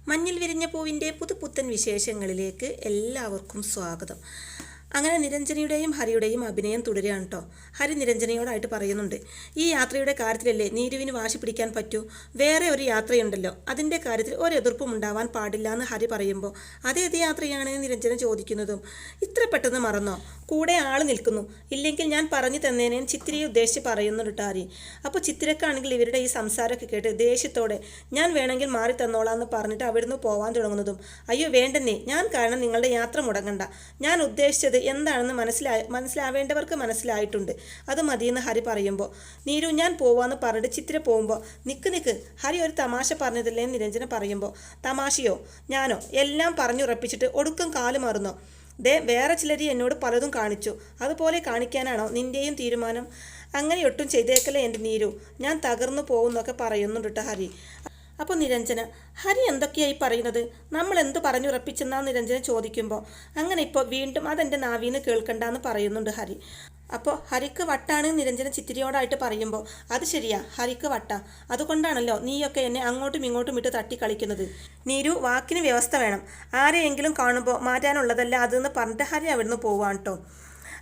മഞ്ഞിൽ വിരിഞ്ഞ പൂവിൻ്റെ പുതുപുത്തൻ വിശേഷങ്ങളിലേക്ക് എല്ലാവർക്കും സ്വാഗതം. അങ്ങനെ നിരഞ്ജനയുടെയും ഹരിയുടെയും അഭിനയം തുടരുകയാണ് കേട്ടോ. ഹരി നിരഞ്ജനയോടായിട്ട് പറയുന്നുണ്ട്, ഈ യാത്രയുടെ കാര്യത്തിലല്ലേ നീരുവിന് വാശി പിടിക്കാൻ പറ്റൂ, വേറെ ഒരു യാത്രയുണ്ടല്ലോ, അതിൻ്റെ കാര്യത്തിൽ ഒരു എതിർപ്പും ഉണ്ടാവാൻ പാടില്ല എന്ന് ഹരി പറയുമ്പോൾ അതേത് യാത്രയാണ് നിരഞ്ജന ചോദിക്കുന്നതും. ഇത്ര പെട്ടെന്ന് മറന്നോ, കൂടെ ആൾ നിൽക്കുന്നു, ഇല്ലെങ്കിൽ ഞാൻ പറഞ്ഞു തന്നേനെ ചിത്തിരയെ ഉദ്ദേശിച്ച് പറയുന്നുണ്ട് ഹരി. അപ്പോൾ ചിത്തിരക്കാണെങ്കിൽ ഇവരുടെ ഈ സംസാരമൊക്കെ കേട്ട് ദേഷ്യത്തോടെ ഞാൻ വേണമെങ്കിൽ മാറി തന്നോളാം എന്ന് പറഞ്ഞിട്ട് അവിടുന്ന് പോവാൻ തുടങ്ങുന്നതും, അയ്യോ വേണ്ടെന്നേ, ഞാൻ കാരണം നിങ്ങളുടെ യാത്ര മുടങ്ങണ്ട, ഞാൻ ഉദ്ദേശിച്ചത് എന്താണെന്ന് മനസ്സിലാവേണ്ടവർക്ക് മനസ്സിലായിട്ടുണ്ട്, അത് മതിയെന്ന് ഹരി പറയുമ്പോൾ നീരു ഞാൻ പോവാന്ന് പറഞ്ഞിട്ട് ചിത്തിര പോകുമ്പോൾ നിക്ക് ഹരി ഒരു തമാശ പറഞ്ഞതല്ലേ നിരഞ്ജന പറയുമ്പോൾ തമാശയോ ഞാനോ എല്ലാം പറഞ്ഞുറപ്പിച്ചിട്ട് ഒടുക്കം കാല് മാറുന്നോ, വേറെ ചിലരി എന്നോട് പലതും കാണിച്ചു, അതുപോലെ കാണിക്കാനാണോ നിൻ്റെയും തീരുമാനം, അങ്ങനെ ഒട്ടും ചെയ്തേക്കല്ലേ എൻ്റെ നീരു, ഞാൻ തകർന്നു പോകുന്നൊക്കെ പറയുന്നുണ്ട് ഹരി. അപ്പോൾ നിരഞ്ജന, ഹരി എന്തൊക്കെയായി പറയുന്നത്, നമ്മൾ എന്ത് പറഞ്ഞുറപ്പിച്ചെന്നാ നിരഞ്ജന ചോദിക്കുമ്പോൾ അങ്ങനെ ഇപ്പോൾ വീണ്ടും അതെൻ്റെ നാവീന്ന് കേൾക്കണ്ടെന്ന് പറയുന്നുണ്ട് ഹരി. അപ്പോൾ ഹരിക്ക് വട്ടാണ് നിരഞ്ജന ചിത്തിരിയോടായിട്ട് പറയുമ്പോൾ അത് ശരിയാ, ഹരിക്ക് വട്ടാ, അതുകൊണ്ടാണല്ലോ നീയൊക്കെ എന്നെ അങ്ങോട്ടും ഇങ്ങോട്ടും ഇട്ട് തട്ടിക്കളിക്കുന്നത്. നീരു വാക്കിന് വ്യവസ്ഥ വേണം, ആരെയെങ്കിലും കാണുമ്പോൾ മാറ്റാനുള്ളതല്ല അതെന്ന് പറഞ്ഞിട്ട് ഹരി അവിടുന്ന് പോവാണ് കേട്ടോ.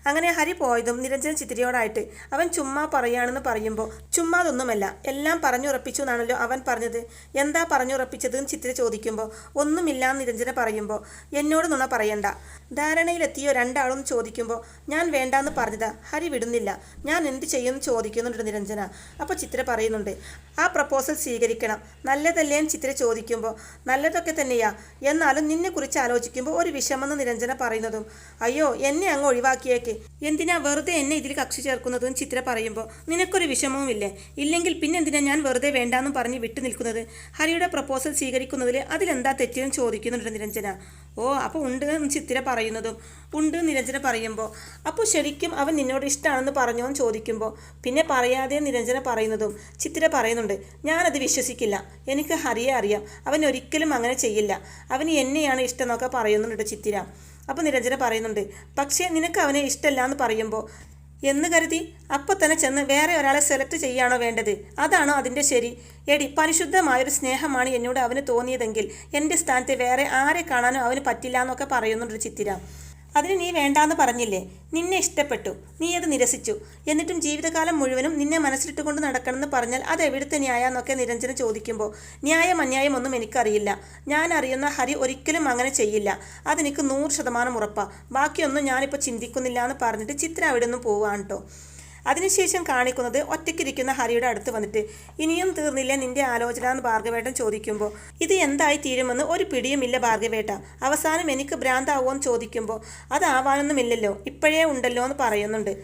അങ്ങനെ ഹരി പോയതും നിരഞ്ജന ചിത്തിരിയോടായിട്ട് അവൻ ചുമ്മാ പറയാണെന്ന് പറയുമ്പോൾ ചുമ്മാതൊന്നുമല്ല, എല്ലാം പറഞ്ഞുറപ്പിച്ചു എന്നാണല്ലോ അവൻ പറഞ്ഞത്, എന്താ പറഞ്ഞുറപ്പിച്ചതെന്ന് ചിത്തിര ചോദിക്കുമ്പോൾ ഒന്നുമില്ലാന്ന് നിരഞ്ജന പറയുമ്പോൾ എന്നോട് നുണ പറയണ്ട, ധാരണയിലെത്തിയോ രണ്ടാളും ചോദിക്കുമ്പോൾ ഞാൻ വേണ്ടാന്ന് പറഞ്ഞതാ, ഹരി വിടുന്നില്ല, ഞാൻ എന്ത് ചെയ്യുമെന്ന് ചോദിക്കുന്നുണ്ട് നിരഞ്ജന. അപ്പോൾ ചിത്തിര പറയുന്നുണ്ട്, ആ പ്രപ്പോസൽ സ്വീകരിക്കണം, നല്ലതല്ലേന്ന് ചിത്തിര ചോദിക്കുമ്പോൾ നല്ലതൊക്കെ തന്നെയാ, എന്നാലും നിന്നെക്കുറിച്ച് ആലോചിക്കുമ്പോൾ ഒരു വിഷമെന്ന് നിരഞ്ജന പറയുന്നതും അയ്യോ എന്നെ അങ്ങ് ഒഴിവാക്കിയേക്ക്, എന്തിനാ വെറുതെ എന്നെ ഇതിൽ കക്ഷി ചേർക്കുന്നതെന്ന് ചിത്ര പറയുമ്പോൾ നിനക്കൊരു വിഷമവും ഇല്ലേ, ഇല്ലെങ്കിൽ പിന്നെ എന്തിനാ ഞാൻ വെറുതെ വേണ്ടാന്നും പറഞ്ഞ് വിട്ടു നിൽക്കുന്നത്, ഹരിയുടെ പ്രപ്പോസൽ സ്വീകരിക്കുന്നതിൽ അതിലെന്താ തെറ്റെന്ന് ചോദിക്കുന്നുണ്ട് നിരഞ്ജന. ഓ അപ്പോൾ ഉണ്ട് എന്ന് ചിത്തിര പറയുന്നതും ഉണ്ട് നിരഞ്ജന പറയുമ്പോൾ അപ്പോൾ ശരിക്കും അവൻ നിന്നോട് ഇഷ്ടമാണെന്ന് പറഞ്ഞോന്ന് ചോദിക്കുമ്പോൾ പിന്നെ പറയാതെ നിരഞ്ജന പറയുന്നതും ചിത്തിര പറയുന്നുണ്ട്, ഞാനത് വിശ്വസിക്കില്ല, എനിക്ക് ഹരിയെ അറിയാം, അവൻ ഒരിക്കലും അങ്ങനെ ചെയ്യില്ല, അവന് എന്നെയാണ് ഇഷ്ടം എന്നൊക്കെ പറയുന്നുണ്ട് ചിത്തിര. അപ്പോൾ നിരഞ്ജന പറയുന്നുണ്ട്, പക്ഷേ നിനക്ക് അവനെ ഇഷ്ടമല്ല എന്ന് പറയുമ്പോൾ എന്ന് കരുതി അപ്പോൾ തന്നെ ചെന്ന് വേറെ ഒരാളെ സെലക്ട് ചെയ്യാണോ വേണ്ടത്, അതാണോ അതിൻ്റെ ശരി, എടി പരിശുദ്ധമായൊരു സ്നേഹമാണ് എന്നോട് അവന് തോന്നിയതെങ്കിൽ എൻ്റെ സ്ഥാനത്ത് വേറെ ആരെ കാണാനോ അവന് പറ്റില്ല എന്നൊക്കെ പറയുന്നുണ്ട് ചിത്തിര. അതിന് നീ വേണ്ടാന്ന് പറഞ്ഞില്ലേ, നിന്നെ ഇഷ്ടപ്പെട്ടു, നീ അത് നിരസിച്ചു, എന്നിട്ടും ജീവിതകാലം മുഴുവനും നിന്നെ മനസ്സിലിട്ടുകൊണ്ട് നടക്കണമെന്ന് പറഞ്ഞാൽ അത് എവിടുത്തെ ന്യായമെന്നൊക്കെ നിരഞ്ജന ചോദിക്കുമ്പോൾ ന്യായം അന്യായം ഒന്നും എനിക്കറിയില്ല, ഞാൻ അറിയുന്ന ഹരി ഒരിക്കലും അങ്ങനെ ചെയ്യില്ല, അതെനിക്ക് 100% ഉറപ്പാ, ബാക്കിയൊന്നും ഞാനിപ്പോൾ ചിന്തിക്കുന്നില്ല എന്ന് പറഞ്ഞിട്ട് ചിത്ര അവിടെ നിന്ന് പോവാണ് കേട്ടോ. അതിനുശേഷം കാണിക്കുന്നത് ഒറ്റയ്ക്കിരിക്കുന്ന ഹരിയുടെ അടുത്ത് വന്നിട്ട് ഇനിയും തീർന്നില്ല നിന്റെ ആലോചന എന്ന് ഭാർഗവേട്ടൻ ചോദിക്കുമ്പോൾ ഇത് എന്തായി തീരുമെന്ന് ഒരു പിടിയുമില്ല ഭാർഗവേട്ട, അവസാനം എനിക്ക് ഭ്രാന്താവുമോ എന്ന് ചോദിക്കുമ്പോൾ അതാവാനൊന്നുമില്ലല്ലോ, ഇപ്പോഴേ ഉണ്ടല്ലോ എന്ന് പറയുന്നുണ്ട്.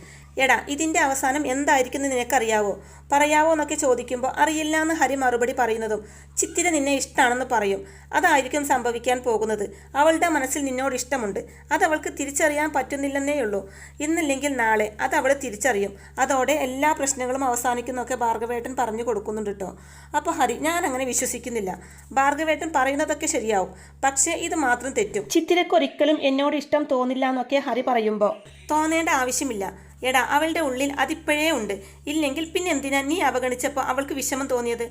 എടാ ഇതിൻ്റെ അവസാനം എന്തായിരിക്കും നിനക്കറിയാവോ, പറയാവോ എന്നൊക്കെ ചോദിക്കുമ്പോൾ അറിയില്ല എന്ന് ഹരി മറുപടി പറയുന്നതും ചിത്തിര നിന്നെ ഇഷ്ടമാണെന്ന് പറയും, അതായിരിക്കും സംഭവിക്കാൻ പോകുന്നത്, അവളുടെ മനസ്സിൽ നിന്നോട് ഇഷ്ടമുണ്ട്, അതവൾക്ക് തിരിച്ചറിയാൻ പറ്റുന്നില്ലെന്നേ ഉള്ളൂ, ഇന്നില്ലെങ്കിൽ നാളെ അത് അവൾ തിരിച്ചറിയും, അതോടെ എല്ലാ പ്രശ്നങ്ങളും അവസാനിക്കുന്നൊക്കെ ഭാർഗവേട്ടൻ പറഞ്ഞു കൊടുക്കുന്നുണ്ട് കേട്ടോ. അപ്പോൾ ഹരി ഞാൻ അങ്ങനെ വിശ്വസിക്കുന്നില്ല, ഭാർഗവേട്ടൻ പറയുന്നതൊക്കെ ശരിയാവും, പക്ഷേ ഇത് മാത്രം തെറ്റും, ചിത്തിരക്കൊരിക്കലും എന്നോട് ഇഷ്ടം തോന്നില്ല എന്നൊക്കെ ഹരി പറയുമ്പോൾ തോന്നേണ്ട ആവശ്യമില്ല, എടാ അവളുടെ ഉള്ളിൽ അതിപ്പോഴേ ഉണ്ട്, ഇല്ലെങ്കിൽ പിന്നെ എന്തിനാ നീ അവഗണിച്ചപ്പോൾ അവൾക്ക് വിഷമം തോന്നിയത്,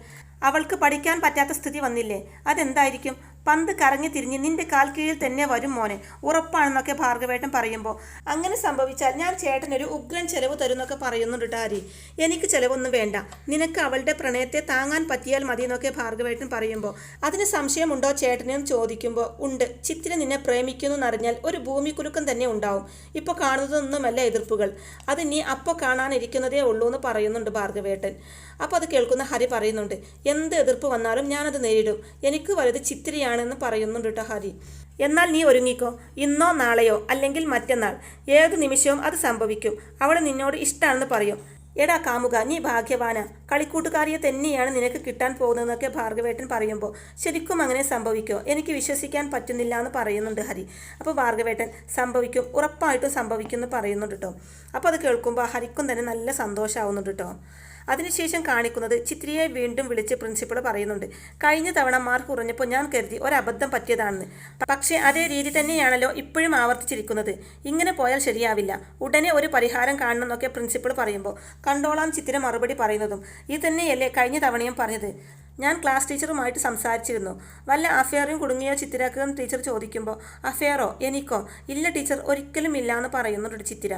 അവൾക്ക് പഠിക്കാൻ പറ്റാത്ത സ്ഥിതി വന്നില്ലേ, അതെന്തായിരിക്കും, പന്ത് കറങ്ങി തിരിഞ്ഞ് നിന്റെ കാൽ കീഴിൽ തന്നെ വരും മോനെ, ഉറപ്പാണെന്നൊക്കെ ഭാർഗവേട്ടൻ പറയുമ്പോൾ അങ്ങനെ സംഭവിച്ചാൽ ഞാൻ ചേട്ടനൊരു ഉഗ്രൻ ചെലവ് തരുന്നൊക്കെ പറയുന്നുണ്ട് ഹരി. എനിക്ക് ചെലവൊന്നും വേണ്ട, നിനക്ക് അവളുടെ പ്രണയത്തെ താങ്ങാൻ പറ്റിയാൽ മതി എന്നൊക്കെ ഭാർഗവേട്ടൻ പറയുമ്പോൾ അതിന് സംശയമുണ്ടോ ചേട്ടനെന്ന് ചോദിക്കുമ്പോൾ ഉണ്ട്, ചിത്തിര നിന്നെ പ്രേമിക്കുന്നു എന്നറിഞ്ഞാൽ ഒരു ഭൂമിക്കുലുക്കം തന്നെ ഉണ്ടാവും, ഇപ്പോൾ കാണുന്നതൊന്നുമല്ല എതിർപ്പുകൾ, അത് നീ അപ്പോൾ കാണാനിരിക്കുന്നതേ ഉള്ളൂ എന്ന് പറയുന്നുണ്ട് ഭാർഗവേട്ടൻ. അപ്പോൾ അത് കേൾക്കുന്ന ഹരി പറയുന്നുണ്ട്, എന്ത് എതിർപ്പ് വന്നാലും ഞാനത് നേരിടും, എനിക്ക് വലുത് ചിത്തിരയാണെന്ന് പറയുന്നുണ്ട് കേട്ടോ ഹരി. എന്നാൽ നീ ഒരുങ്ങിക്കോ, ഇന്നോ നാളെയോ അല്ലെങ്കിൽ മറ്റന്നാൾ ഏത് നിമിഷവും അത് സംഭവിക്കും, അവൾ നിന്നോട് ഇഷ്ടമാണെന്ന് പറയും, എടാ കാമുക നീ ഭാഗ്യവാന, കളിക്കൂട്ടുകാരിയെ തന്നെയാണ് നിനക്ക് കിട്ടാൻ പോകുന്നതെന്നൊക്കെ ഭാർഗവേട്ടൻ പറയുമ്പോൾ ശരിക്കും അങ്ങനെ സംഭവിക്കുമോ, എനിക്ക് വിശ്വസിക്കാൻ പറ്റുന്നില്ല എന്ന് പറയുന്നുണ്ട് ഹരി. അപ്പോൾ ഭാർഗവേട്ടൻ സംഭവിക്കും, ഉറപ്പായിട്ടും സംഭവിക്കും എന്ന് പറയുന്നുണ്ട് കേട്ടോ. അപ്പോൾ അത് കേൾക്കുമ്പോൾ ഹരിക്കും തന്നെ നല്ല സന്തോഷമാവുന്നുണ്ട് കേട്ടോ. അതിനുശേഷം കാണിക്കുന്നത് ചിത്രിയെ വീണ്ടും വിളിച്ച് പ്രിൻസിപ്പൾ പറയുന്നുണ്ട്, കഴിഞ്ഞ തവണ മാർക്ക് കുറഞ്ഞപ്പോൾ ഞാൻ കരുതി ഒരബദ്ധം പറ്റിയതാണെന്ന്, പക്ഷേ അതേ രീതി തന്നെയാണല്ലോ ഇപ്പോഴും ആവർത്തിച്ചിരിക്കുന്നത്, ഇങ്ങനെ പോയാൽ ശരിയാവില്ല, ഉടനെ ഒരു പരിഹാരം കാണണമെന്നൊക്കെ പ്രിൻസിപ്പൾ പറയുമ്പോൾ കണ്ടോളാം ചിത്തിര മറുപടി പറയുന്നതും ഇത് തന്നെയല്ലേ കഴിഞ്ഞ തവണയും പറഞ്ഞത്, ഞാൻ ക്ലാസ് ടീച്ചറുമായിട്ട് സംസാരിച്ചിരുന്നു. വല്ല അഫെയറും കുടുങ്ങിയോ ചിത്തിരക്ക് എന്ന് ടീച്ചർ ചോദിക്കുമ്പോൾ അഫെയറോ എനിക്കോ ഇല്ല ടീച്ചർ, ഒരിക്കലും ഇല്ല എന്ന് പറയുന്നുണ്ട് ചിത്തിര.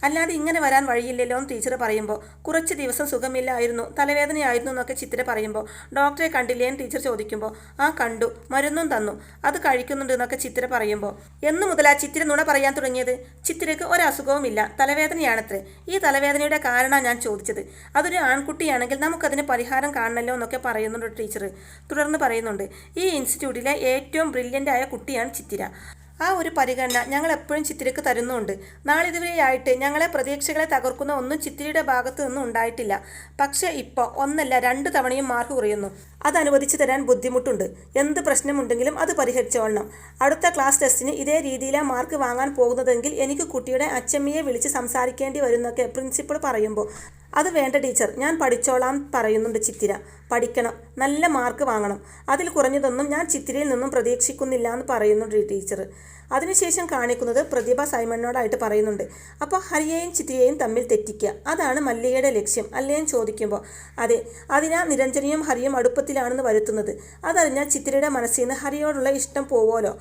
അല്ലാതെ ഇങ്ങനെ വരാൻ വഴിയില്ലല്ലോ എന്ന് ടീച്ചർ പറയുമ്പോൾ കുറച്ച് ദിവസം സുഖമില്ലായിരുന്നു, തലവേദനയായിരുന്നു എന്നൊക്കെ ചിത്തിര പറയുമ്പോൾ ഡോക്ടറെ കണ്ടില്ലേ എന്ന് ടീച്ചർ ചോദിക്കുമ്പോൾ ആ കണ്ടു, മരുന്നും തന്നു, അത് കഴിക്കുന്നുണ്ട് എന്നൊക്കെ ചിത്തിര പറയുമ്പോൾ എന്നു മുതലാ ചിത്തിര നുണ പറയാൻ തുടങ്ങിയത്? ചിത്തിരക്ക് ഒരസുഖവുമില്ല, തലവേദനയാണത്രേ. ഈ തലവേദനയുടെ കാരണമാണ് ഞാൻ ചോദിച്ചത്. അതൊരു ആൺകുട്ടിയാണെങ്കിൽ നമുക്കതിന് പരിഹാരം കാണണമല്ലോ എന്നൊക്കെ പറയുന്നുണ്ട് ടീച്ചർ. തുടർന്ന് പറയുന്നുണ്ട്, ഈ ഇൻസ്റ്റിറ്റ്യൂട്ടിലെ ഏറ്റവും ബ്രില്യൻ്റ് ആയ കുട്ടിയാണ് ചിത്തിര. ആ ഒരു പരിഗണന ഞങ്ങൾ എപ്പോഴും ചിത്തിരക്ക് തരുന്നുണ്ട്. നാളിതുവരെയായിട്ട് ഞങ്ങളെ പ്രതീക്ഷകളെ തകർക്കുന്ന ഒന്നും ചിത്തിരയുടെ ഭാഗത്തു നിന്നും ഉണ്ടായിട്ടില്ല. പക്ഷേ ഇപ്പോൾ ഒന്നല്ല 2 തവണയും മാർക്ക് കുറയുന്നു. അത് അനുവദിച്ചു തരാൻ ബുദ്ധിമുട്ടുണ്ട്. എന്ത് പ്രശ്നമുണ്ടെങ്കിലും അത് പരിഹരിച്ചോളണം. അടുത്ത ക്ലാസ് ടെസ്റ്റിന് ഇതേ രീതിയിലാണ് മാർക്ക് വാങ്ങാൻ പോകുന്നതെങ്കിൽ എനിക്ക് കുട്ടിയുടെ അച്ചമ്മയെ വിളിച്ച് സംസാരിക്കേണ്ടി വരുന്നൊക്കെ പ്രിൻസിപ്പൾ പറയുമ്പോൾ അത് വേണ്ട ടീച്ചർ, ഞാൻ പഠിച്ചോളാം പറയുന്നുണ്ട് ചിത്തിര. പഠിക്കണം, നല്ല മാർക്ക് വാങ്ങണം, അതിൽ കുറഞ്ഞതൊന്നും ഞാൻ ചിത്തിരയിൽ നിന്നും പ്രതീക്ഷിക്കുന്നില്ല എന്ന് പറയുന്നുണ്ട് ടീച്ചർ. അതിനുശേഷം കാണിക്കുന്നത് പ്രതിഭ സൈമണിനോടായിട്ട് പറയുന്നുണ്ട്, അപ്പോൾ ഹരിയെയും ചിത്തിരയെയും തമ്മിൽ തെറ്റിക്കുക, അതാണ് മല്ലികയുടെ ലക്ഷ്യം അല്ലേ എന്ന് ചോദിക്കുമ്പോൾ അതെ, അതിനാ നിരഞ്ജനയും ഹരിയും അടുപ്പത്തിലാണെന്ന് വരുത്തുന്നത്. അതറിഞ്ഞാൽ ചിത്തിരയുടെ മനസ്സിൽ നിന്ന് ഹരിയോടുള്ള ഇഷ്ടം പോവുമല്ലോ,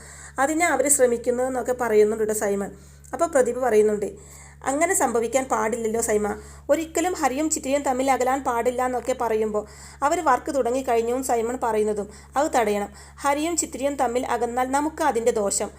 അതിനാ അവർ ശ്രമിക്കുന്നതെന്നൊക്കെ പറയുന്നുണ്ട് സൈമൺ. അപ്പോൾ പ്രതിഭ പറയുന്നുണ്ട്, അങ്ങനെ സംഭവിക്കാൻ പാടില്ലല്ലോ സൈമ, ഒരിക്കലും ഹരിയും ചിത്തിരയും തമ്മിൽ അകലാൻ പാടില്ല എന്നൊക്കെ പറയുമ്പോൾ അവർ വർക്ക് തുടങ്ങിക്കഴിഞ്ഞും സൈമൺ പറയുന്നതും അത് തടയണം. ഹരിയും ചിത്തിരയും തമ്മിൽ അകന്നാൽ നമുക്ക് അതിൻ്റെ ദോഷം.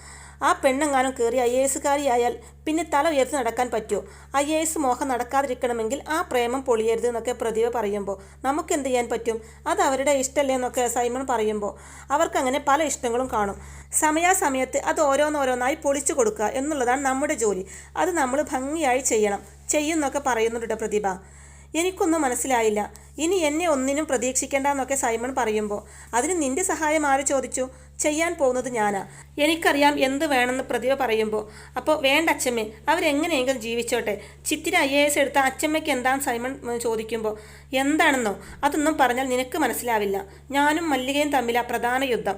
ആ പെണ്ണെങ്ങാനും കയറി IAS കാരിയായാൽ പിന്നെ തല ഉയർത്തി നടക്കാൻ പറ്റുമോ? IAS മോഹം നടക്കാതിരിക്കണമെങ്കിൽ ആ പ്രേമം പൊളിയരുത് എന്നൊക്കെ പ്രതിഭ പറയുമ്പോൾ നമുക്ക് എന്ത് ചെയ്യാൻ പറ്റും? അത് അവരുടെ ഇഷ്ടമല്ലേ എന്നൊക്കെ സൈമൺ പറയുമ്പോൾ അവർക്കങ്ങനെ പല ഇഷ്ടങ്ങളും കാണും. സമയാസമയത്ത് അത് ഓരോന്നോരോന്നായി പൊളിച്ചു കൊടുക്കുക എന്നുള്ളതാണ് നമ്മുടെ ജോലി. അത് നമ്മൾ ഭംഗിയായി ചെയ്യുന്നൊക്കെ പറയുന്നുണ്ട് പ്രതിഭ. എനിക്കൊന്നും മനസ്സിലായില്ല, ഇനി എന്നെ ഒന്നിനും പ്രതീക്ഷിക്കേണ്ട എന്നൊക്കെ സൈമൺ പറയുമ്പോൾ അതിന് നിന്റെ സഹായം ആര് ചോദിച്ചു? ചെയ്യാൻ പോകുന്നത് ഞാനാ, എനിക്കറിയാം എന്ത് വേണമെന്ന് പ്രതിഭ പറയുമ്പോൾ അപ്പോൾ വേണ്ട അച്ചമ്മേ, അവരെങ്ങനെയെങ്കിലും ജീവിച്ചോട്ടെ, ചിത്തിര IAS എടുത്ത അച്ചമ്മയ്ക്ക് എന്താണെന്ന് സൈമൺ ചോദിക്കുമ്പോൾ എന്താണെന്നോ അതൊന്നും പറഞ്ഞാൽ നിനക്ക് മനസ്സിലാവില്ല. ഞാനും മല്ലികയും തമ്മിലാണ് പ്രധാന യുദ്ധം.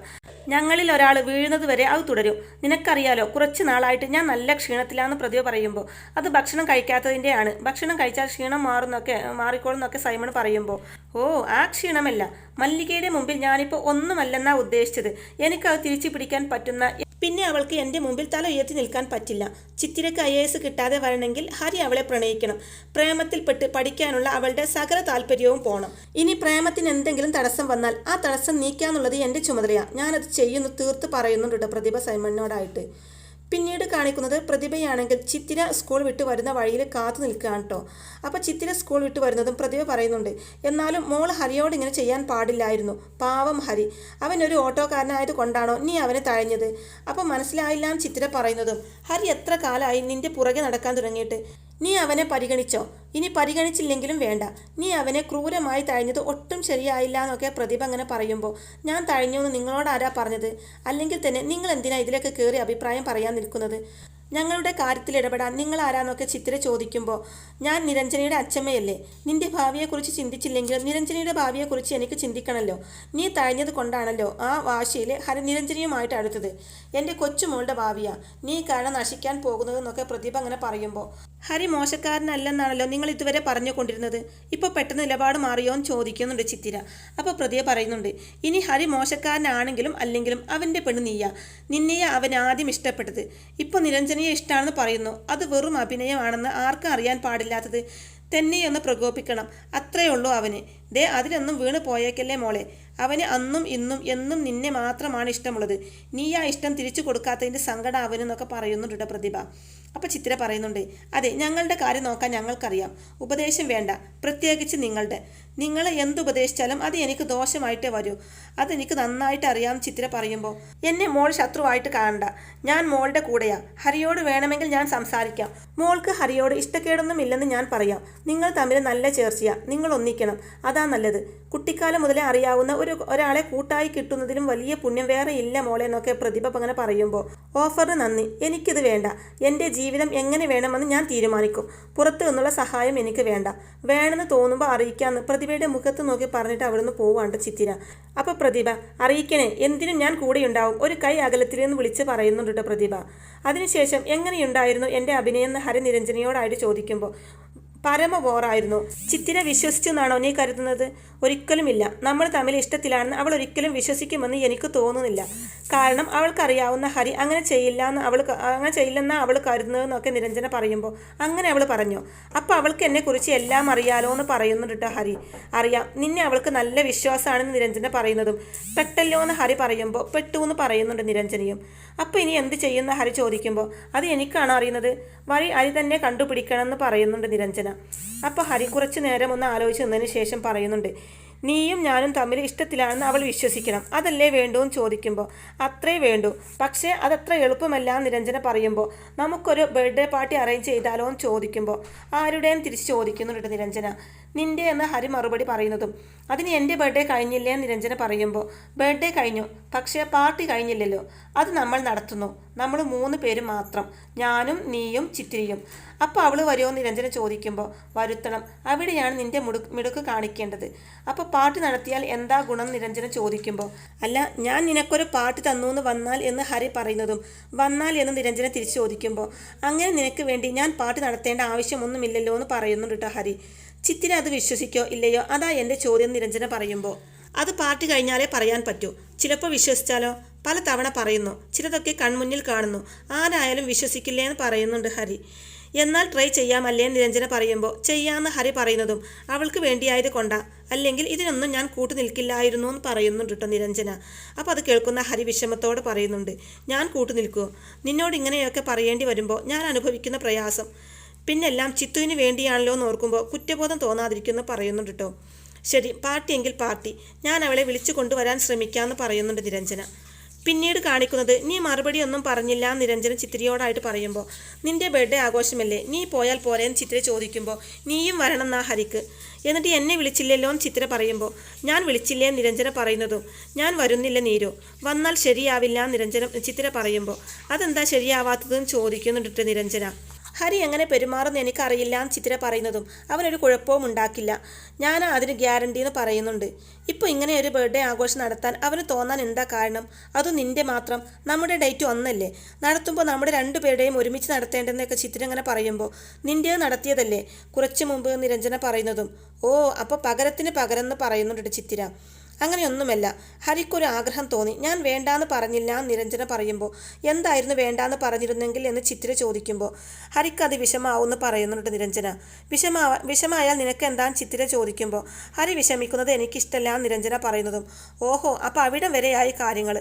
ഞങ്ങളിൽ ഒരാൾ വീഴുന്നത് വരെ അത് തുടരും. നിനക്കറിയാലോ, കുറച്ച് നാളായിട്ട് ഞാൻ നല്ല ക്ഷീണത്തിലാണെന്ന് പ്രതിഭ പറയുമ്പോൾ അത് ഭക്ഷണം കഴിക്കാത്തതിൻ്റെയാണ്, ഭക്ഷണം കഴിച്ചാൽ ക്ഷീണം മാറിക്കോളുന്നൊക്കെ സൈമൺ പറയുമ്പോൾ ഓ ആ ക്ഷീണമല്ല, മല്ലികയുടെ മുമ്പിൽ ഞാനിപ്പോൾ ഒന്നുമല്ലെന്നാണ് ഉദ്ദേശിച്ചത്. എനിക്കത് തിരിച്ചു പിടിക്കാൻ പറ്റുന്ന, പിന്നെ അവൾക്ക് എൻ്റെ മുമ്പിൽ തല ഉയർത്തി നിൽക്കാൻ പറ്റില്ല. ചിത്തിരക്ക് IAS കിട്ടാതെ വരണമെങ്കിൽ ഹരി അവളെ പ്രണയിക്കണം. പ്രേമത്തിൽപ്പെട്ട് പഠിക്കാനുള്ള അവളുടെ സകല താല്പര്യവും പോകണം. ഇനി പ്രേമത്തിന് എന്തെങ്കിലും തടസ്സം വന്നാൽ ആ തടസ്സം നീക്കാന്നുള്ളത് എൻ്റെ ചുമതലയാണ്. ഞാനത് ചെയ്യുന്നു തീർത്ത് പറയുന്നുണ്ട് പ്രതിഭ സൈമണിനോടായിട്ട്. പിന്നീട് കാണിക്കുന്നത് പ്രതിഭയാണെങ്കിൽ ചിത്തിര സ്കൂൾ വിട്ട് വരുന്ന വഴിയിൽ കാത്തു നിൽക്കുകയാണ് കേട്ടോ. അപ്പോൾ ചിത്തിര സ്കൂൾ വിട്ട് വരുന്നതും പ്രതിഭ പറയുന്നുണ്ട്, എന്നാലും മോൾ ഹരിയോട് ഇങ്ങനെ ചെയ്യാൻ പാടില്ലായിരുന്നു. പാവം ഹരി, അവനൊരു ഓട്ടോക്കാരനായത് കൊണ്ടാണോ നീ അവനെ തഴഞ്ഞത്? അപ്പോൾ മനസ്സിലായില്ല എന്ന് ചിത്തിര പറയുന്നതും ഹരി എത്ര കാലമായി നിന്റെ പുറകെ നടക്കാൻ തുടങ്ങിയിട്ട്? നീ അവനെ പരിഗണിച്ചോ? ഇനി പരിഗണിച്ചില്ലെങ്കിലും വേണ്ട, നീ അവനെ ക്രൂരമായി തഴഞ്ഞത് ഒട്ടും ശരിയായില്ല എന്നൊക്കെ പ്രതിഭ അങ്ങനെ പറയുമ്പോൾ ഞാൻ തഴഞ്ഞു എന്ന് നിങ്ങളോട് ആരാ പറഞ്ഞത്? അല്ലെങ്കിൽ തന്നെ നിങ്ങൾ എന്തിനാ ഇതിലേക്ക് കയറി അഭിപ്രായം പറയാൻ നിൽക്കുന്നത്? ഞങ്ങളുടെ കാര്യത്തിൽ ഇടപെടാൻ നിങ്ങൾ ആരാന്നൊക്കെ ചിത്തിര ചോദിക്കുമ്പോൾ ഞാൻ നിരഞ്ജനയുടെ അച്ചമ്മയല്ലേ, നിന്റെ ഭാവിയെക്കുറിച്ച് ചിന്തിച്ചില്ലെങ്കിലും നിരഞ്ജനയുടെ ഭാവിയെക്കുറിച്ച് എനിക്ക് ചിന്തിക്കണമല്ലോ. നീ തഴഞ്ഞത് കൊണ്ടാണല്ലോ ആ വാശിയിൽ ഹരി നിരഞ്ജനയുമായിട്ട് അടുത്തത്. എൻ്റെ കൊച്ചുമോളുടെ ഭാവിയാ നീ കാരണം നശിക്കാൻ പോകുന്നതെന്നൊക്കെ പ്രതിഭ അങ്ങനെ പറയുമ്പോൾ ഹരി മോശക്കാരനല്ലെന്നാണല്ലോ നിങ്ങൾ ഇതുവരെ പറഞ്ഞുകൊണ്ടിരുന്നത്, ഇപ്പോൾ പെട്ടെന്ന് നിലപാട് മാറിയോ എന്ന് ചോദിക്കുന്നുണ്ട് ചിത്തിര. അപ്പോൾ പ്രതിഭ പറയുന്നുണ്ട്, ഇനി ഹരി മോശക്കാരനാണെങ്കിലും അല്ലെങ്കിലും അവൻ്റെ പെണ്ണ് നീയാ, നിന്നെയാ അവൻ ആദ്യം ഇഷ്ടപ്പെട്ടത്. ഇപ്പോൾ നിരഞ്ജനയെ ഇഷ്ടമാണെന്ന് പറയുന്നു, അത് വെറും അഭിനയമാണെന്ന് ആർക്കും അറിയാൻ പാടില്ലാത്തത് തന്നെയൊന്ന് പ്രകോപിക്കണം, അത്രയേ ഉള്ളൂ അവന്. അതിലൊന്നും വീണ് പോയേക്കല്ലേ മോളെ, അവന് അന്നും ഇന്നും എന്നും നിന്നെ മാത്രമാണ് ഇഷ്ടമുള്ളത്. നീ ആ ഇഷ്ടം തിരിച്ചു കൊടുക്കാത്തതിൻ്റെ സങ്കടം അവനെന്നൊക്കെ പറയുന്നുണ്ട് പ്രതിഭ. അപ്പോൾ ചിത്തിര പറയുന്നുണ്ട്, അതെ ഞങ്ങളുടെ കാര്യം നോക്കാൻ ഞങ്ങൾക്കറിയാം, ഉപദേശം വേണ്ട, പ്രത്യേകിച്ച് നിങ്ങൾ എന്തുപദേശിച്ചാലും അത് എനിക്ക് ദോഷമായിട്ടേ വരൂ, അതെനിക്ക് നന്നായിട്ട് അറിയാം. ചിത്തിര പറയുമ്പോൾ എന്നെ മോൾ ശത്രുവായിട്ട് കാണണ്ട, ഞാൻ മോളുടെ കൂടെയാ, ഹരിയോട് വേണമെങ്കിൽ ഞാൻ സംസാരിക്കാം, മോൾക്ക് ഹരിയോട് ഇഷ്ടക്കേടൊന്നും ഇല്ലെന്ന് ഞാൻ പറയാം, നിങ്ങൾ തമ്മിൽ നല്ല ചേർച്ചയാ, നിങ്ങൾ ഒന്നിക്കണം, അതാ നല്ലത്. കുട്ടിക്കാലം മുതലേ അറിയാവുന്ന ഒരാളെ കൂട്ടായി കിട്ടുന്നതിലും വലിയ പുണ്യം വേറെ ഇല്ല മോളെ എന്നൊക്കെ പ്രതിഭ അങ്ങനെ പറയുമ്പോൾ ഓഫറിന് നന്ദി, എനിക്കിത് വേണ്ട, എൻ്റെ ജീവിതം എങ്ങനെ വേണമെന്ന് ഞാൻ തീരുമാനിക്കും, പുറത്തു നിന്നുള്ള സഹായം എനിക്ക് വേണ്ട, വേണമെന്ന് തോന്നുമ്പോൾ അറിയിക്കാമെന്ന് പ്രതിഭയുടെ മുഖത്ത് നോക്കി പറഞ്ഞിട്ട് അവിടുന്ന് പോവാണ്ട് ചിത്തിര. അപ്പോൾ പ്രതിഭ അറിയിക്കണേ, എന്തിനും ഞാൻ കൂടെയുണ്ടാവും, ഒരു കൈ അകലത്തിലെന്ന് വിളിച്ച് പറയുന്നുണ്ട് പ്രതിഭ. അതിനുശേഷം എങ്ങനെയുണ്ടായിരുന്നു എൻ്റെ അഭിനയം എന്ന് ഹരി നിരഞ്ജനയോടായിട്ട് ചോദിക്കുമ്പോൾ പരമ ബോറായിരുന്നു. ചിത്തിര വിശ്വസിച്ചു എന്നാണോ നീ കരുതുന്നത്? ഒരിക്കലുമില്ല. നമ്മൾ തമ്മിൽ ഇഷ്ടത്തിലാണെന്ന് അവൾ ഒരിക്കലും വിശ്വസിക്കുമെന്ന് എനിക്ക് തോന്നുന്നില്ല. കാരണം അവൾക്കറിയാവുന്ന ഹരി അങ്ങനെ ചെയ്യില്ലെന്നാണ് അവൾ കരുതുന്നതെന്നൊക്കെ നിരഞ്ജന പറയുമ്പോൾ അങ്ങനെ അവൾ പറഞ്ഞു. അപ്പോൾ അവൾക്ക് എന്നെക്കുറിച്ച് എല്ലാം അറിയാലോ എന്ന് പറയുന്നുണ്ട് കേട്ടോ ഹരി. അറിയാം, നിന്നെ അവൾക്ക് നല്ല വിശ്വാസമാണെന്ന് നിരഞ്ജന പറയുന്നതും പെട്ടല്ലോ എന്ന് ഹരി പറയുമ്പോൾ പെട്ടു എന്ന് പറയുന്നുണ്ട് നിരഞ്ജനയും. അപ്പോൾ ഇനി എന്ത് ചെയ്യുന്ന ഹരി ചോദിക്കുമ്പോൾ അത് എനിക്കാണ് അറിയുന്നത്, വഴി ഹരി തന്നെ കണ്ടുപിടിക്കണമെന്ന് പറയുന്നുണ്ട് നിരഞ്ജന. അപ്പോൾ ഹരി കുറച്ചു നേരം ഒന്ന് ആലോചിച്ച് നിന്നതിന് ശേഷം പറയുന്നുണ്ട്, നീയും ഞാനും തമ്മിൽ ഇഷ്ടത്തിലാണെന്ന് അവൾ വിശ്വസിക്കണം, അതല്ലേ വേണ്ടൂ എന്ന് ചോദിക്കുമ്പോൾ അത്രേ വേണ്ടൂ. പക്ഷേ അതത്ര എളുപ്പമല്ല നിരഞ്ജന പറയുമ്പോൾ നമുക്കൊരു ബർത്ത്ഡേ പാർട്ടി അറേഞ്ച് ചെയ്താലോ എന്ന് ചോദിക്കുമ്പോൾ ആരുടെയും തിരിച്ച് ചോദിക്കുന്നുണ്ട് നിരഞ്ജന. നിൻ്റെ എന്ന് ഹരി മറുപടി പറയുന്നതും അതിന് എൻ്റെ ബർത്ത്ഡേ കഴിഞ്ഞില്ലേ എന്ന് നിരഞ്ജന പറയുമ്പോൾ ബർത്ത്ഡേ കഴിഞ്ഞു, പക്ഷേ പാർട്ടി കഴിഞ്ഞില്ലല്ലോ. അത് നമ്മൾ നടത്തുന്നു, നമ്മൾ 3 പേര് മാത്രം, ഞാനും നീയും ചിത്തിരിയും. അപ്പോൾ അവൾ വരുമോ എന്ന് നിരഞ്ജന ചോദിക്കുമ്പോൾ വരുത്തണം, അവിടെയാണ് നിൻ്റെ മിടുക്ക് കാണിക്കേണ്ടത്. അപ്പോൾ പാർട്ടി നടത്തിയാൽ എന്താ ഗുണം നിരഞ്ജന ചോദിക്കുമ്പോൾ അല്ല, ഞാൻ നിനക്കൊരു പാർട്ടി തന്നു എന്ന് വന്നാൽ എന്ന് ഹരി പറയുന്നതും വന്നാൽ എന്ന് നിരഞ്ജന തിരിച്ചു ചോദിക്കുമ്പോൾ അങ്ങനെ നിനക്ക് വേണ്ടി ഞാൻ പാർട്ടി നടത്തേണ്ട ആവശ്യമൊന്നുമില്ലല്ലോ എന്ന് പറയുന്നുണ്ട് കേട്ടോ ഹരി. ചിത്തിര അത് വിശ്വസിക്കോ ഇല്ലയോ അതാ എൻ്റെ ചോദ്യം നിരഞ്ജന പറയുമ്പോൾ അത് പാർട്ടി കഴിഞ്ഞാലേ പറയാൻ പറ്റൂ. ചിലപ്പോൾ വിശ്വസിച്ചാലോ? പല തവണ പറയുന്നു, ചിലതൊക്കെ കൺമുന്നിൽ കാണുന്നു, ആരായാലും വിശ്വസിക്കില്ലേ എന്ന് പറയുന്നുണ്ട് ഹരി. എന്നാൽ ട്രൈ ചെയ്യാമല്ലേ നിരഞ്ജന പറയുമ്പോൾ ചെയ്യാമെന്ന് ഹരി പറയുന്നതും അവൾക്ക് വേണ്ടിയായത് കൊണ്ടാ, അല്ലെങ്കിൽ ഇതിനൊന്നും ഞാൻ കൂട്ടുനിൽക്കില്ലായിരുന്നു എന്ന് പറയുന്നുണ്ട് കേട്ടോ നിരഞ്ജന. അപ്പോൾ അത് കേൾക്കുന്ന ഹരി വിഷമത്തോടെ പറയുന്നുണ്ട്, ഞാൻ കൂട്ടുനിൽക്കുമോ? നിന്നോട് ഇങ്ങനെയൊക്കെ പറയേണ്ടി വരുമ്പോൾ ഞാൻ അനുഭവിക്കുന്ന പ്രയാസം, പിന്നെല്ലാം ചിത്തുവിന് വേണ്ടിയാണല്ലോ എന്ന് ഓർക്കുമ്പോൾ കുറ്റബോധം തോന്നാതിരിക്കുമെന്ന് പറയുന്നുണ്ട് കേട്ടോ. ശരി, പാർട്ടിയെങ്കിൽ പാർട്ടി, ഞാൻ അവളെ വിളിച്ചു കൊണ്ടുവരാൻ ശ്രമിക്കാമെന്ന് പറയുന്നുണ്ട് നിരഞ്ജന. പിന്നീട് കാണിക്കുന്നത് നീ മറുപടിയൊന്നും പറഞ്ഞില്ല നിരഞ്ജന ചിത്തിരിയോടായിട്ട് പറയുമ്പോൾ നിന്റെ ബർത്ത്ഡേ ആഘോഷമല്ലേ, നീ പോയാൽ പോരേന്ന് ചിത്തിര ചോദിക്കുമ്പോൾ നീയും വരണം എന്നാ ഹരിക്ക്. എന്നിട്ട് എന്നെ വിളിച്ചില്ലല്ലോ എന്ന് ചിത്തിര പറയുമ്പോൾ ഞാൻ വിളിച്ചില്ലേ നിരഞ്ജന പറയുന്നതും ഞാൻ വരുന്നില്ല നീരു, വന്നാൽ ശരിയാവില്ല ചിത്തിര പറയുമ്പോൾ അതെന്താ ശരിയാവാത്തതെന്ന് ചോദിക്കുന്നുണ്ട് നിരഞ്ജന. ഹരി എങ്ങനെ പെരുമാറുന്ന എനിക്കറിയില്ല എന്ന് ചിത്തിര പറയുന്നതും അവനൊരു കുഴപ്പവും ഉണ്ടാക്കില്ല, ഞാൻ അതിന് ഗ്യാരണ്ടി എന്ന് പറയുന്നുണ്ട്. ഇപ്പോൾ ഇങ്ങനെ ഒരു ബർത്ത്ഡേ ആഘോഷം നടത്താൻ അവന് തോന്നാൻ എന്താ കാരണം? അതും നിൻ്റെ മാത്രം, നമ്മുടെ ഡേറ്റ് ഒന്നല്ലേ, നടത്തുമ്പോൾ നമ്മുടെ 2 പേരുടെയും ഒരുമിച്ച് നടത്തേണ്ടെന്നൊക്കെ ചിത്തിര ഇങ്ങനെ പറയുമ്പോൾ നിൻ്റേത് നടത്തിയതല്ലേ കുറച്ച് മുമ്പ് നിരഞ്ജന പറയുന്നതും ഓ അപ്പോൾ പകരത്തിന് പകരം എന്ന് പറയുന്നുണ്ട് ചിത്തിര. അങ്ങനെയൊന്നുമല്ല, ഹരിക്കൊരു ആഗ്രഹം തോന്നി, ഞാൻ വേണ്ടാന്ന് പറഞ്ഞില്ല നിരഞ്ജന പറയുമ്പോൾ എന്തായിരുന്നു വേണ്ടാന്ന് പറഞ്ഞിരുന്നെങ്കിൽ എന്ന് ചിത്തിര ചോദിക്കുമ്പോൾ ഹരിക്ക് അത് വിഷമാവുമെന്ന് പറയുന്നുണ്ട് നിരഞ്ജന. വിഷമായാൽ നിനക്ക് എന്താന്ന് ചിത്തിര ചോദിക്കുമ്പോൾ ഹരി വിഷമിക്കുന്നത് എനിക്കിഷ്ടമല്ല നിരഞ്ജന പറയുന്നതും ഓഹോ അപ്പോൾ അവിടം വരെയായി കാര്യങ്ങൾ,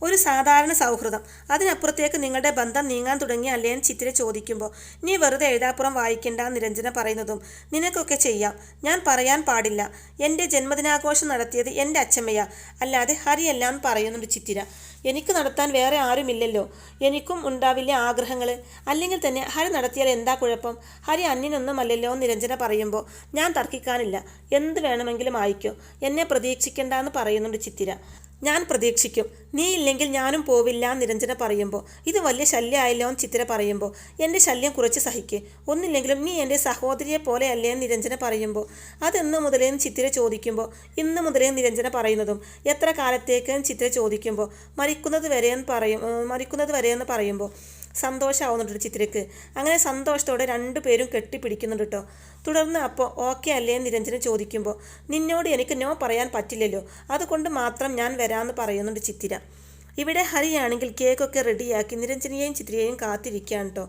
ഒരു സാധാരണ സൗഹൃദം, അതിനപ്പുറത്തേക്ക് നിങ്ങളുടെ ബന്ധം നീങ്ങാൻ തുടങ്ങിയല്ലേ എന്ന് ചിത്തിര ചോദിക്കുമ്പോൾ നീ വെറുതെ എഴുതാപ്പുറം വായിക്കേണ്ട നിരഞ്ജന പറയുന്നതും നിനക്കൊക്കെ ചെയ്യാം, ഞാൻ പറയാൻ പാടില്ല, എൻ്റെ ജന്മദിനാഘോഷം നടത്തിയത് എൻ്റെ അച്ഛമ്മയ്യ അല്ലാതെ ഹരിയല്ല എന്ന് പറയുന്നുണ്ട് ചിത്തിര. എനിക്ക് നടത്താൻ വേറെ ആരുമില്ലല്ലോ, എനിക്കും ഉണ്ടാവില്ല ആഗ്രഹങ്ങൾ, അല്ലെങ്കിൽ തന്നെ ഹരി നടത്തിയാൽ എന്താ കുഴപ്പം, ഹരി അന്യനൊന്നുമല്ലല്ലോ നിരഞ്ജന പറയുമ്പോൾ ഞാൻ തർക്കിക്കാനില്ല, എന്ത് വേണമെങ്കിലും ആയിക്കോ, എന്നെ പ്രതീക്ഷിക്കേണ്ടെന്ന് പറയുന്നുണ്ട് ചിത്തിര. ഞാൻ പ്രതീക്ഷിക്കും, നീ ഇല്ലെങ്കിൽ ഞാനും പോവില്ല നിരഞ്ജന പറയുമ്പോൾ ഇത് വലിയ ശല്യമായല്ലോ എന്ന് ചിത്തിര പറയുമ്പോൾ എൻ്റെ ശല്യം കുറച്ച് സഹിക്ക്, ഒന്നില്ലെങ്കിലും നീ എൻ്റെ സഹോദരിയെ പോലെ അല്ലേ എന്ന് നിരഞ്ജന പറയുമ്പോൾ അതെന്ന് മുതലേന്ന് ചിത്തിര ചോദിക്കുമ്പോൾ ഇന്ന് മുതലേ നിരഞ്ജന പറയുന്നതും എത്ര കാലത്തേക്ക് ചിത്തിര ചോദിക്കുമ്പോൾ മരിക്കുന്നത് വരെയെന്ന് പറയുമ്പോൾ സന്തോഷമാവുന്നുണ്ട് ചിത്രയ്ക്ക്. അങ്ങനെ സന്തോഷത്തോടെ 2 പേരും കെട്ടിപ്പിടിക്കുന്നുണ്ട് കേട്ടോ. തുടർന്ന് അപ്പോൾ ഓക്കെ അല്ലേ നിരഞ്ജന ചോദിക്കുമ്പോൾ നിന്നോട് എനിക്ക് നോ പറയാൻ പറ്റില്ലല്ലോ, അതുകൊണ്ട് മാത്രം ഞാൻ വരാമെന്ന് പറയുന്നുണ്ട് ചിത്തിര. ഇവിടെ ഹരിയാണെങ്കിൽ കേക്കൊക്കെ റെഡിയാക്കി നിരഞ്ജനയെയും ചിത്രയെയും കാത്തിരിക്കുകയാണ് കേട്ടോ.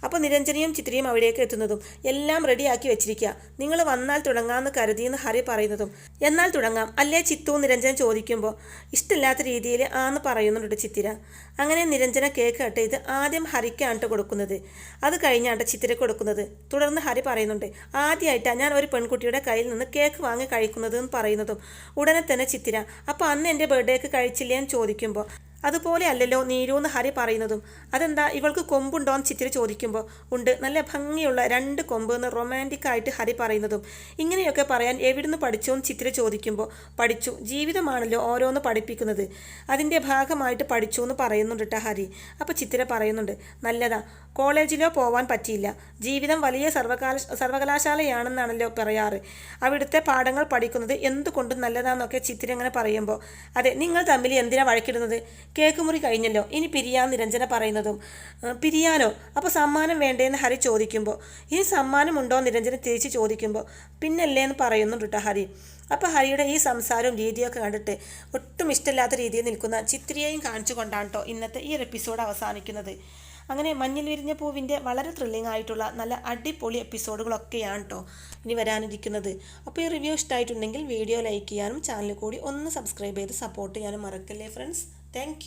അപ്പോൾ നിരഞ്ജനയും ചിത്രയും അവിടേക്ക് എത്തുന്നതും എല്ലാം റെഡിയാക്കി വെച്ചിരിക്കുക, നിങ്ങൾ വന്നാൽ തുടങ്ങാമെന്ന് കരുതിയെന്ന് ഹരി പറയുന്നതും എന്നാൽ തുടങ്ങാം അല്ലേ ചിത്തു നിരഞ്ജന ചോദിക്കുമ്പോൾ ഇഷ്ടമില്ലാത്ത രീതിയിൽ ആന്ന് പറയുന്നുണ്ട് ചിത്തിര. അങ്ങനെ നിരഞ്ജന കേക്ക് കട്ട് ചെയ്ത് ആദ്യം ഹരിക്കാണ് കൊടുക്കുന്നത്, അത് കഴിഞ്ഞാണ് ചിത്തിര കൊടുക്കുന്നത്. തുടർന്ന് ഹരി പറയുന്നുണ്ട് ആദ്യമായിട്ടാണ് ഞാൻ ഒരു പെൺകുട്ടിയുടെ കയ്യിൽ നിന്ന് കേക്ക് വാങ്ങി കഴിക്കുന്നത് എന്ന് പറയുന്നതും ഉടനെ തന്നെ ചിത്തിര അപ്പോൾ അന്ന് എൻ്റെ ബർത്ത്ഡേക്ക് കഴിച്ചില്ലേ എന്ന് ചോദിക്കുമ്പോൾ അതുപോലെ അല്ലല്ലോ നീരു എന്ന് ഹരി പറയുന്നതും അതെന്താ ഇവൾക്ക് കൊമ്പുണ്ടോ എന്ന് ചിത്തിര ചോദിക്കുമ്പോൾ ഉണ്ട്, നല്ല ഭംഗിയുള്ള 2 കൊമ്പ് എന്ന് റൊമാൻറ്റിക്കായിട്ട് ഹരി പറയുന്നതും ഇങ്ങനെയൊക്കെ പറയാൻ എവിടുന്ന് പഠിച്ചോ എന്ന് ചിത്തിര ചോദിക്കുമ്പോൾ പഠിച്ചു, ജീവിതമാണല്ലോ ഓരോന്ന് പഠിപ്പിക്കുന്നത്, അതിൻ്റെ ഭാഗമായിട്ട് പഠിച്ചു എന്ന് പറയുന്നുണ്ട് കേട്ടോ ഹരി. അപ്പോൾ ചിത്തിര പറയുന്നുണ്ട് നല്ലതാ, കോളേജിലോ പോവാൻ പറ്റിയില്ല, ജീവിതം വലിയ സർവകലാശാലയാണെന്നാണല്ലോ പറയാറ്, അവിടുത്തെ പാഠങ്ങൾ പഠിക്കുന്നത് എന്തുകൊണ്ടും നല്ലതാന്നൊക്കെ ചിത്തിര അങ്ങനെ പറയുമ്പോൾ അതെ നിങ്ങൾ തമ്മിൽ എന്തിനാ വഴക്കിടുന്നത്, കേക്ക് മുറി കഴിഞ്ഞല്ലോ, ഇനി പിരിയാൻ നിരഞ്ജന പറയുന്നതും പിരിയാനോ, അപ്പോൾ സമ്മാനം വേണ്ടേന്ന് ഹരി ചോദിക്കുമ്പോൾ ഇനി സമ്മാനമുണ്ടോ നിരഞ്ജന തിരിച്ച് ചോദിക്കുമ്പോൾ പിന്നല്ലേ എന്ന് പറയുന്നുണ്ട് കേട്ടോ ഹരി. അപ്പോൾ ഹരിയുടെ ഈ സംസാരവും രീതിയൊക്കെ കണ്ടിട്ട് ഒട്ടും ഇഷ്ടമില്ലാത്ത രീതിയിൽ നിൽക്കുന്ന ചിത്രിയെയും കാണിച്ചുകൊണ്ടാണ് കേട്ടോ ഇന്നത്തെ ഈ ഒരു എപ്പിസോഡ് അവസാനിക്കുന്നത്. അങ്ങനെ മഞ്ഞിൽ വിരിഞ്ഞ പൂവിൻ്റെ വളരെ ത്രില്ലിംഗ് ആയിട്ടുള്ള നല്ല അടിപൊളി എപ്പിസോഡുകളൊക്കെയാണ് കേട്ടോ ഇനി വരാനിരിക്കുന്നത്. അപ്പോൾ ഈ റിവ്യൂ ഇഷ്ടമായിട്ടുണ്ടെങ്കിൽ വീഡിയോ ലൈക്ക് ചെയ്യാനും ചാനൽ കൂടി ഒന്ന് സബ്സ്ക്രൈബ് ചെയ്ത് സപ്പോർട്ട് ചെയ്യാനും മറക്കല്ലേ ഫ്രണ്ട്സ്. താങ്ക്